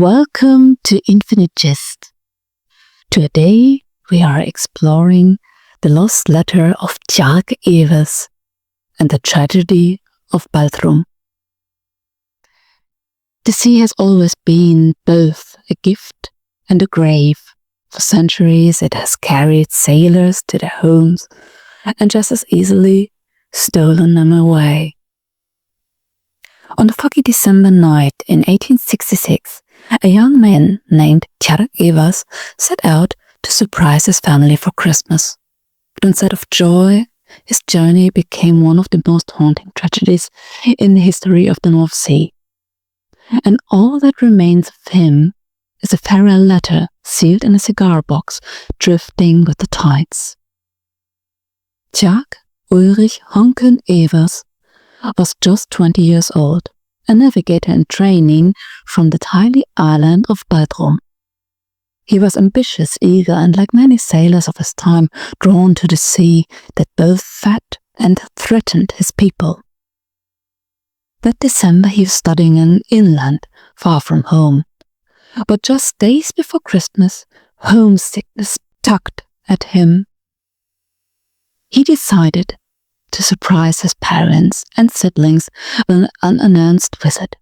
Welcome to Infinite Gist. Today we are exploring the lost letter of Tjark Evers and the tragedy of Baltrum. The sea has always been both a gift and a grave. For centuries it has carried sailors to their homes and just as easily stolen them away. On a foggy December night in 1866, a young man named Tjark Evers set out to surprise his family for Christmas. But instead of joy, his journey became one of the most haunting tragedies in the history of the North Sea. And all that remains of him is a farewell letter sealed in a cigar box, drifting with the tides. Tjark Ulrich Honken Evers was just 20 years old, a navigator in training from the tiny island of Baltrum. He was ambitious, eager, and like many sailors of his time, drawn to the sea that both fed and threatened his people. That December he was studying in inland, far from home. But just days before Christmas, homesickness tugged at him. He decided to surprise his parents and siblings with an unannounced visit.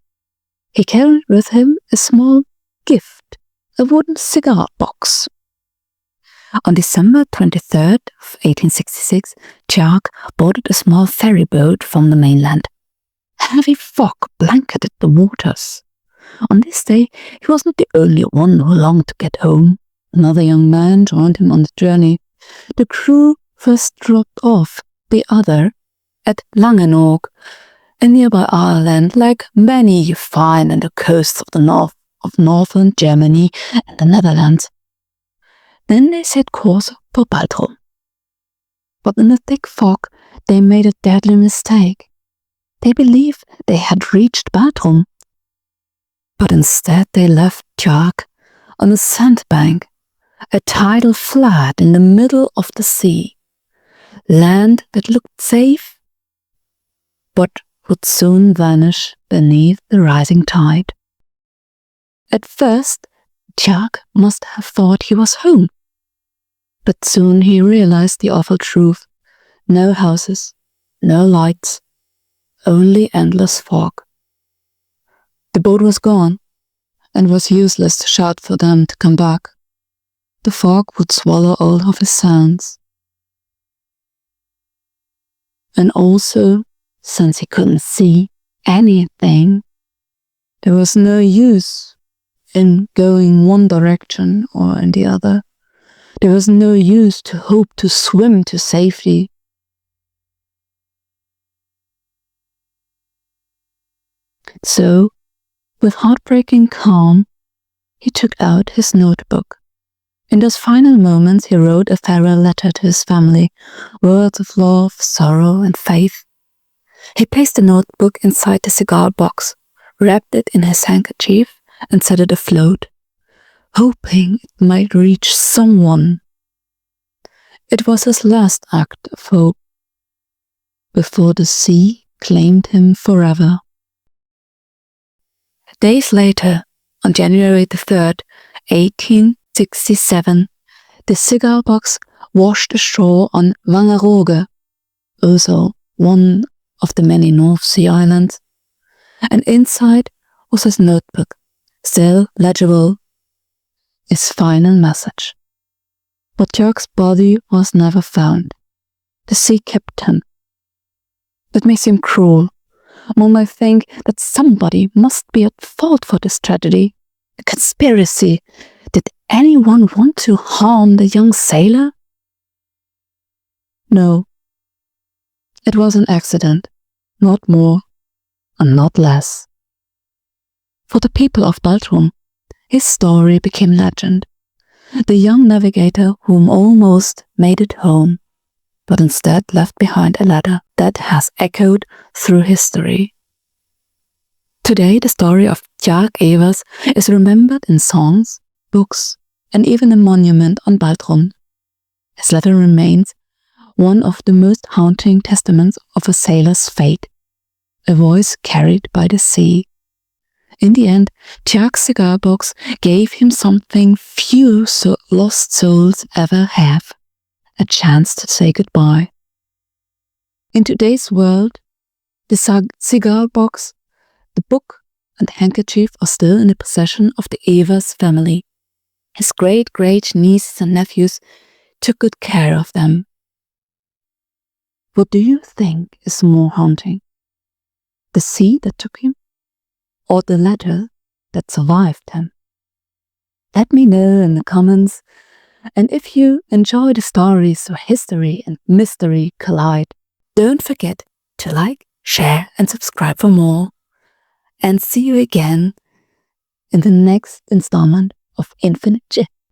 He carried with him a small gift, a wooden cigar box. On December 23rd of 1866, Tjark boarded a small ferry boat from the mainland. Heavy fog blanketed the waters. On this day, he was not the only one who longed to get home. Another young man joined him on the journey. The crew first dropped off the other at Langeoog, a nearby island like many you find on the coasts of the north of northern Germany and the Netherlands. Then they set course for Baltrum. But in the thick fog, they made a deadly mistake. They believed they had reached Baltrum, but instead they left Tjark on a sandbank, a tidal flat in the middle of the sea. Land that looked safe, but would soon vanish beneath the rising tide. At first, Tjark must have thought he was home, but soon he realized the awful truth. No houses, no lights, only endless fog. The boat was gone, and it was useless to shout for them to come back. The fog would swallow all of his sounds. And also, since he couldn't see anything, there was no use in going one direction or in the other. There was no use to hope to swim to safety. So, with heartbreaking calm, he took out his notebook. In those final moments, he wrote a farewell letter to his family, words of love, sorrow, and faith. He placed the notebook inside the cigar box, wrapped it in his handkerchief, and set it afloat, hoping it might reach someone. It was his last act of hope, before the sea claimed him forever. Days later, on January the 3rd, 1867, the cigar box washed ashore on Wangerooge, also one of the many North Sea islands, and inside was his notebook, still legible, his final message. But Tjark's body was never found. The sea kept him. That may seem cruel. One might think that somebody must be at fault for this tragedy, a conspiracy. Did anyone want to harm the young sailor? No. It was an accident, not more and not less. For the people of Baltrum, his story became legend. The young navigator whom almost made it home, but instead left behind a letter that has echoed through history. Today, the story of Tjark Evers is remembered in songs, books, and even a monument on Baltrum. His letter remains one of the most haunting testaments of a sailor's fate, a voice carried by the sea, In the end, Tjark's cigar box gave him something few lost souls ever have, a chance to say goodbye. In today's world, the cigar box, the book, and the handkerchief are still in the possession of the Evers family. His great nieces and nephews took good care of them. What do you think is more haunting? The sea that took him, or the letter that survived him? Let me know in the comments, and if you enjoy the stories where history and mystery collide, don't forget to like, share and subscribe for more. And see you again in the next installment of Infinite Gist.